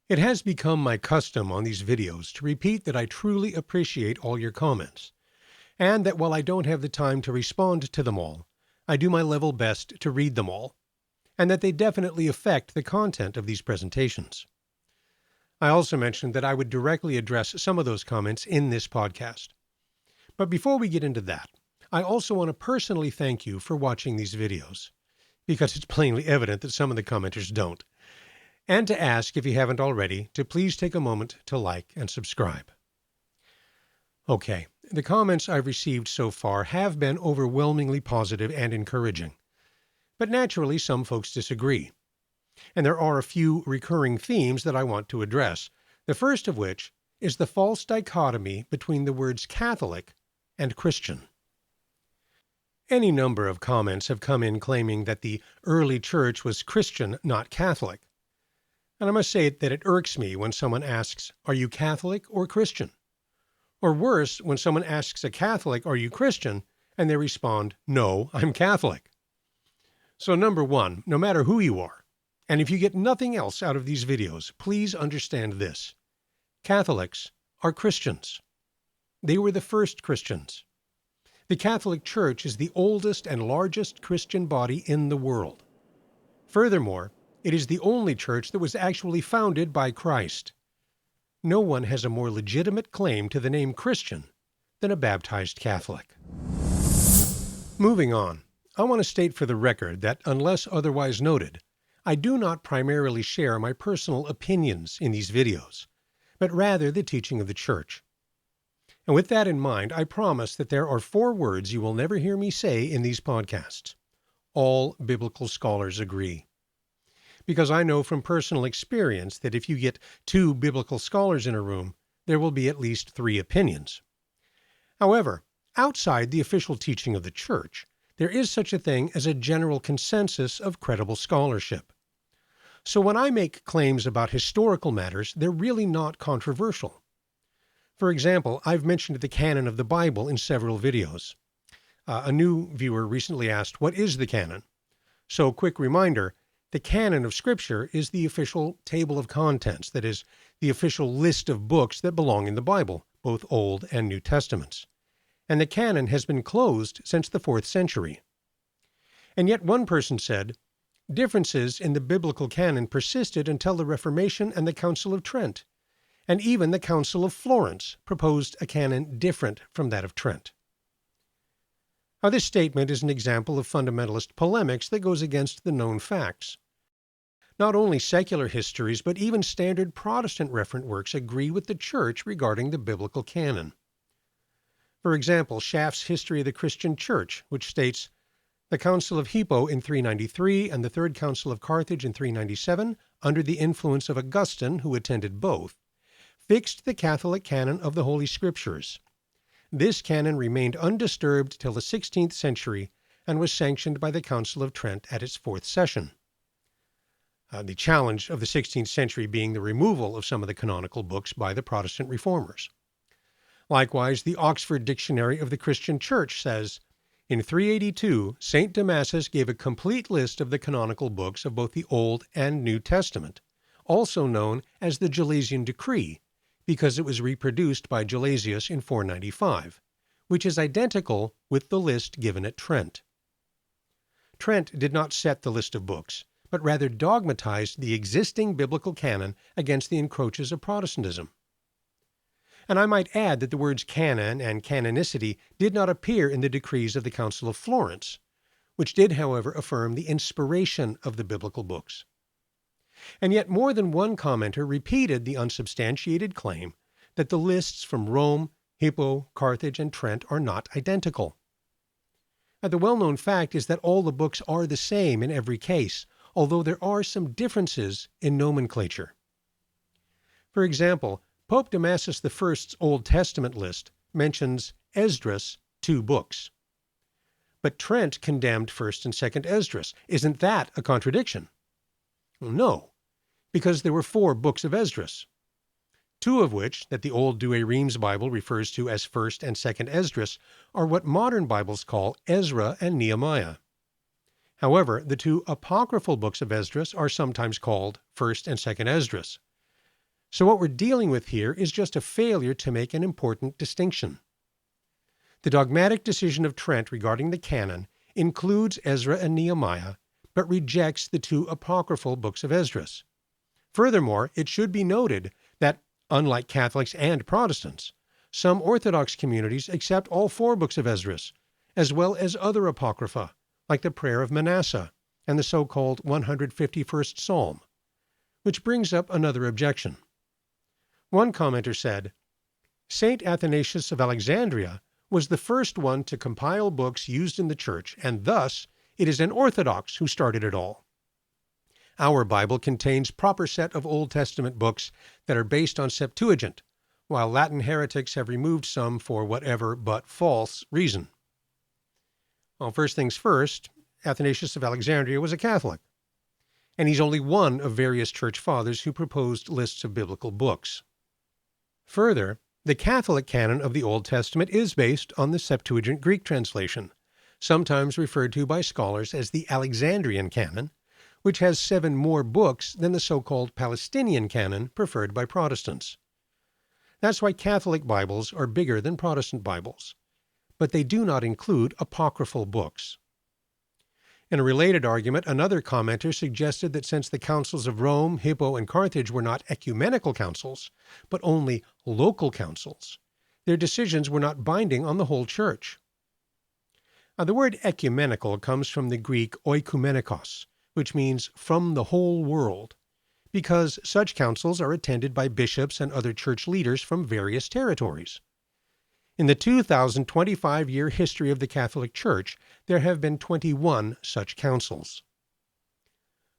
It has become my custom on these videos to repeat that I truly appreciate all your comments, and that while I don't have the time to respond to them all, I do my level best to read them all, and that they definitely affect the content of these presentations. I also mentioned that I would directly address some of those comments in this podcast. But before we get into that, I also want to personally thank you for watching these videos, because it's plainly evident that some of the commenters don't, and to ask, if you haven't already, to please take a moment to like and subscribe. Okay, the comments I've received so far have been overwhelmingly positive and encouraging, but naturally some folks disagree. And there are a few recurring themes that I want to address, the first of which is the false dichotomy between the words Catholic and Christian. Any number of comments have come in claiming that the early church was Christian, not Catholic. And I must say that it irks me when someone asks, "Are you Catholic or Christian?" Or worse, when someone asks a Catholic, "Are you Christian?" and they respond, "No, I'm Catholic." So number one, no matter who you are, and if you get nothing else out of these videos, please understand this. Catholics are Christians. They were the first Christians. The Catholic Church is the oldest and largest Christian body in the world. Furthermore, it is the only church that was actually founded by Christ. No one has a more legitimate claim to the name Christian than a baptized Catholic. Moving on, I want to state for the record that, unless otherwise noted, I do not primarily share my personal opinions in these videos, but rather the teaching of the Church. And with that in mind, I promise that there are 4 words you will never hear me say in these podcasts. All biblical scholars agree. Because I know from personal experience that if you get 2 biblical scholars in a room, there will be at least 3 opinions. However, outside the official teaching of the Church, there is such a thing as a general consensus of credible scholarship. So when I make claims about historical matters, they're really not controversial. For example, I've mentioned the canon of the Bible in several videos. A new viewer recently asked, "What is the canon?" So, quick reminder, the canon of Scripture is the official table of contents, that is, the official list of books that belong in the Bible, both Old and New Testaments. And the canon has been closed since the 4th century. And yet one person said, differences in the biblical canon persisted until the Reformation and the Council of Trent, and even the Council of Florence proposed a canon different from that of Trent. Now, this statement is an example of fundamentalist polemics that goes against the known facts. Not only secular histories, but even standard Protestant referent works agree with the Church regarding the biblical canon. For example, Schaff's History of the Christian Church, which states, "The Council of Hippo in 393 and the Third Council of Carthage in 397, under the influence of Augustine, who attended both, fixed the Catholic canon of the Holy Scriptures. This canon remained undisturbed till the 16th century and was sanctioned by the Council of Trent at its 4th session." The challenge of the 16th century being the removal of some of the canonical books by the Protestant reformers. Likewise, the Oxford Dictionary of the Christian Church says, "In 382, St. Damasus gave a complete list of the canonical books of both the Old and New Testament, also known as the Gelasian Decree, because it was reproduced by Gelasius in 495, which is identical with the list given at Trent." Trent did not set the list of books, but rather dogmatized the existing biblical canon against the encroaches of Protestantism. And I might add that the words canon and canonicity did not appear in the decrees of the Council of Florence, which did, however, affirm the inspiration of the biblical books. And yet more than one commenter repeated the unsubstantiated claim that the lists from Rome, Hippo, Carthage, and Trent are not identical. Now, the well-known fact is that all the books are the same in every case, although there are some differences in nomenclature. For example, Pope Damasus I's Old Testament list mentions Esdras 2 books. But Trent condemned 1st and 2nd Esdras. Isn't that a contradiction? Well, no, because there were 4 books of Esdras, 2 of which, that the old Douay Rheims Bible refers to as 1st and 2nd Esdras, are what modern Bibles call Ezra and Nehemiah. However, the 2 apocryphal books of Esdras are sometimes called 1st and 2nd Esdras. So what we're dealing with here is just a failure to make an important distinction. The dogmatic decision of Trent regarding the canon includes Ezra and Nehemiah, but rejects the two apocryphal books of Esdras. Furthermore, it should be noted that, unlike Catholics and Protestants, some Orthodox communities accept all four books of Esdras, as well as other apocrypha, like the Prayer of Manasseh and the so-called 151st Psalm, which brings up another objection. One commenter said, Saint Athanasius of Alexandria was the first one to compile books used in the Church, and thus it is an Orthodox who started it all. Our Bible contains proper set of Old Testament books that are based on Septuagint, while Latin heretics have removed some for whatever but false reason. Well, first things first, Athanasius of Alexandria was a Catholic, and he's only one of various church fathers who proposed lists of biblical books. Further, the Catholic canon of the Old Testament is based on the Septuagint Greek translation, sometimes referred to by scholars as the Alexandrian canon, which has 7 more books than the so-called Palestinian canon preferred by Protestants. That's why Catholic Bibles are bigger than Protestant Bibles, but they do not include apocryphal books. In a related argument, another commenter suggested that since the councils of Rome, Hippo, and Carthage were not ecumenical councils, but only local councils, their decisions were not binding on the whole church. Now, the word ecumenical comes from the Greek oikumenikos, which means from the whole world, because such councils are attended by bishops and other church leaders from various territories. In the 2,025-year history of the Catholic Church, there have been 21 such councils.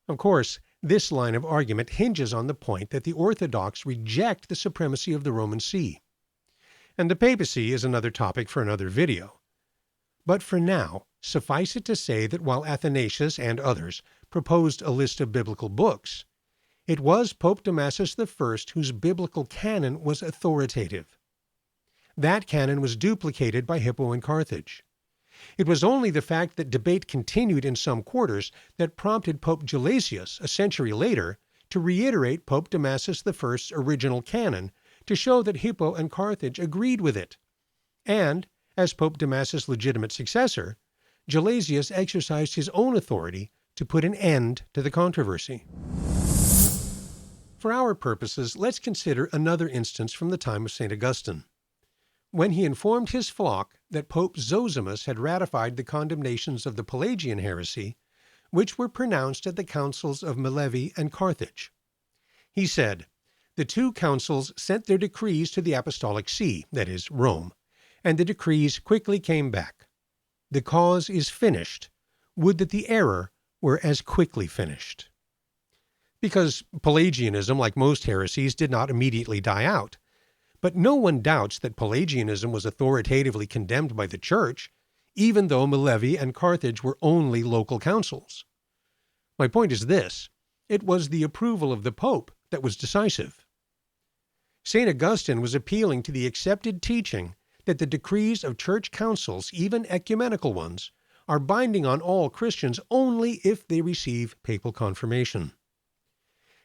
Of course, this line of argument hinges on the point that the Orthodox reject the supremacy of the Roman See. And the papacy is another topic for another video. But for now, suffice it to say that while Athanasius and others proposed a list of biblical books, it was Pope Damasus I whose biblical canon was authoritative. That canon was duplicated by Hippo and Carthage. It was only the fact that debate continued in some quarters that prompted Pope Gelasius, a century later, to reiterate Pope Damasus I's original canon to show that Hippo and Carthage agreed with it. And, as Pope Damasus' legitimate successor, Gelasius exercised his own authority to put an end to the controversy. For our purposes, let's consider another instance from the time of St. Augustine, when he informed his flock that Pope Zosimus had ratified the condemnations of the Pelagian heresy, which were pronounced at the councils of Mileve and Carthage. He said, "The two councils sent their decrees to the Apostolic See, that is, Rome, and the decrees quickly came back. The cause is finished. Would that the error were as quickly finished." Because Pelagianism, like most heresies, did not immediately die out. But no one doubts that Pelagianism was authoritatively condemned by the Church, even though Mileve and Carthage were only local councils. My point is this: it was the approval of the Pope that was decisive. St. Augustine was appealing to the accepted teaching that the decrees of church councils, even ecumenical ones, are binding on all Christians only if they receive papal confirmation.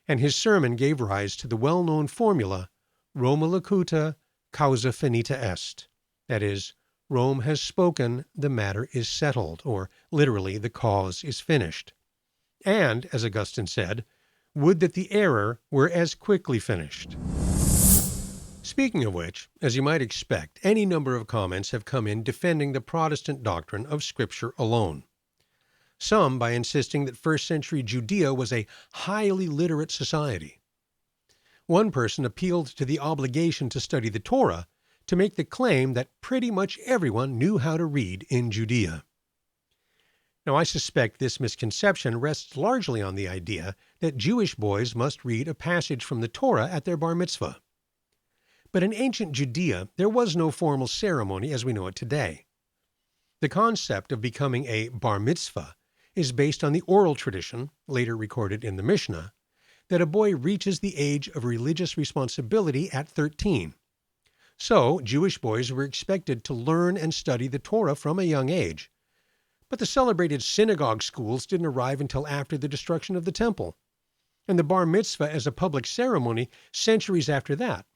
And his sermon gave rise to the well-known formula, Roma locuta, causa finita est. That is, Rome has spoken, the matter is settled, or literally, the cause is finished. And, as Augustine said, would that the error were as quickly finished. Speaking of which, as you might expect, any number of comments have come in defending the Protestant doctrine of Scripture alone. Some by insisting that first-century Judea was a highly literate society. One person appealed to the obligation to study the Torah to make the claim that pretty much everyone knew how to read in Judea. Now, I suspect this misconception rests largely on the idea that Jewish boys must read a passage from the Torah at their bar mitzvah. But in ancient Judea, there was no formal ceremony as we know it today. The concept of becoming a bar mitzvah is based on the oral tradition, later recorded in the Mishnah, that a boy reaches the age of religious responsibility at 13. So, Jewish boys were expected to learn and study the Torah from a young age. But the celebrated synagogue schools didn't arrive until after the destruction of the temple. and the bar mitzvah as a public ceremony centuries after that.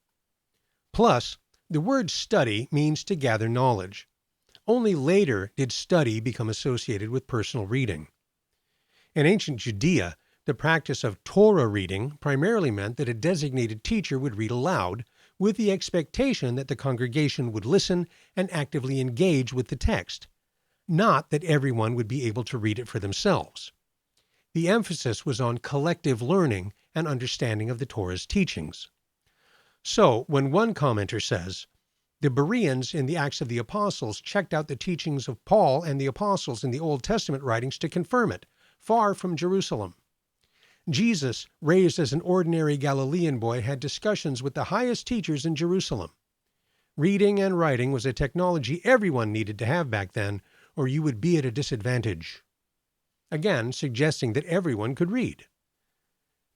Plus, the word study means to gather knowledge. Only later did study become associated with personal reading. In ancient Judea, the practice of Torah reading primarily meant that a designated teacher would read aloud, with the expectation that the congregation would listen and actively engage with the text, not that everyone would be able to read it for themselves. The emphasis was on collective learning and understanding of the Torah's teachings. So, when one commenter says, the Bereans in the Acts of the Apostles checked out the teachings of Paul and the apostles in the Old Testament writings to confirm it, far from Jerusalem. Jesus, raised as an ordinary Galilean boy, had discussions with the highest teachers in Jerusalem. Reading and writing was a technology everyone needed to have back then, or you would be at a disadvantage. Again, suggesting that everyone could read.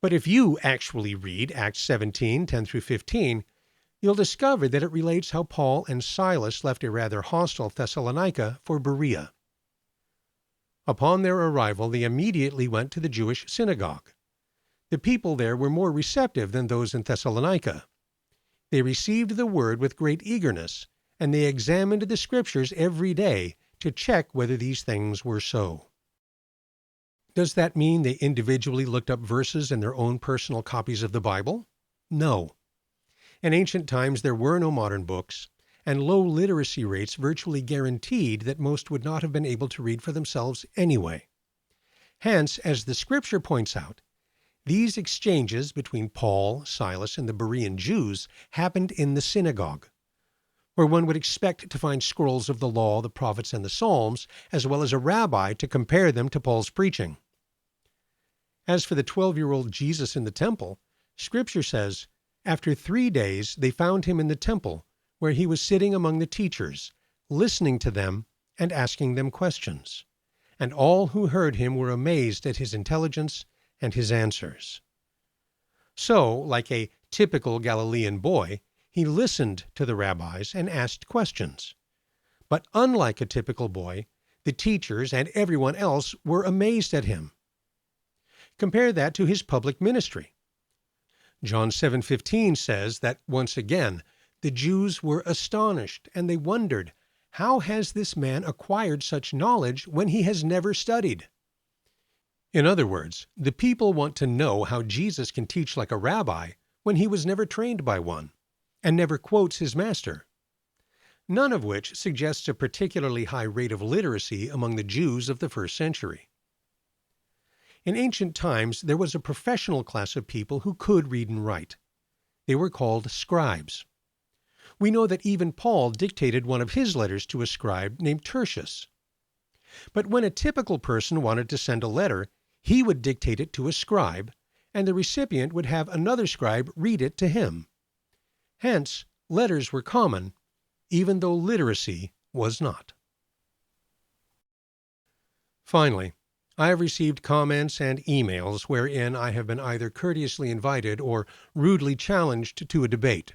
But if you actually read Acts 17, 10 through 15, you'll discover that it relates how Paul and Silas left a rather hostile Thessalonica for Berea. Upon their arrival, they immediately went to the Jewish synagogue. The people there were more receptive than those in Thessalonica. They received the word with great eagerness, and they examined the Scriptures every day to check whether these things were so. Does that mean they individually looked up verses in their own personal copies of the Bible? No. In ancient times, there were no modern books, and low literacy rates virtually guaranteed that most would not have been able to read for themselves anyway. Hence, as the Scripture points out, these exchanges between Paul, Silas, and the Berean Jews happened in the synagogue, where one would expect to find scrolls of the law, the prophets, and the Psalms, as well as a rabbi to compare them to Paul's preaching. As for the 12-year-old Jesus in the temple, Scripture says, after 3 days they found him in the temple, where he was sitting among the teachers, listening to them and asking them questions. And all who heard him were amazed at his intelligence and his answers. So, like a typical Galilean boy, he listened to the rabbis and asked questions. But unlike a typical boy, the teachers and everyone else were amazed at him. Compare that to his public ministry. John 7:15 says that, once again, the Jews were astonished, and they wondered, how has this man acquired such knowledge when he has never studied? In other words, the people want to know how Jesus can teach like a rabbi when he was never trained by one, and never quotes his master. None of which suggests a particularly high rate of literacy among the Jews of the first century. In ancient times, there was a professional class of people who could read and write. They were called scribes. We know that even Paul dictated one of his letters to a scribe named Tertius. But when a typical person wanted to send a letter, he would dictate it to a scribe, and the recipient would have another scribe read it to him. Hence, letters were common, even though literacy was not. Finally, I have received comments and emails wherein I have been either courteously invited or rudely challenged to a debate.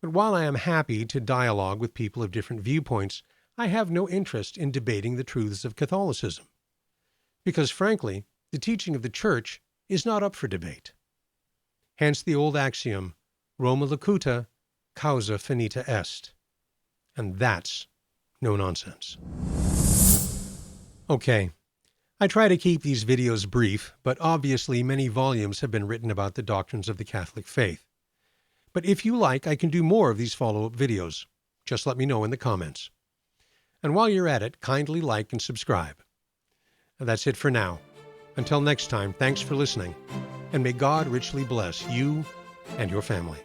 But while I am happy to dialogue with people of different viewpoints, I have no interest in debating the truths of Catholicism. Because frankly, the teaching of the Church is not up for debate. Hence the old axiom, Roma locuta, causa finita est. And that's no nonsense. Okay, I try to keep these videos brief, but obviously many volumes have been written about the doctrines of the Catholic faith. But if you like, I can do more of these follow-up videos. Just let me know in the comments. And while you're at it, kindly like and subscribe. That's it for now. Until next time, thanks for listening, and may God richly bless you and your family.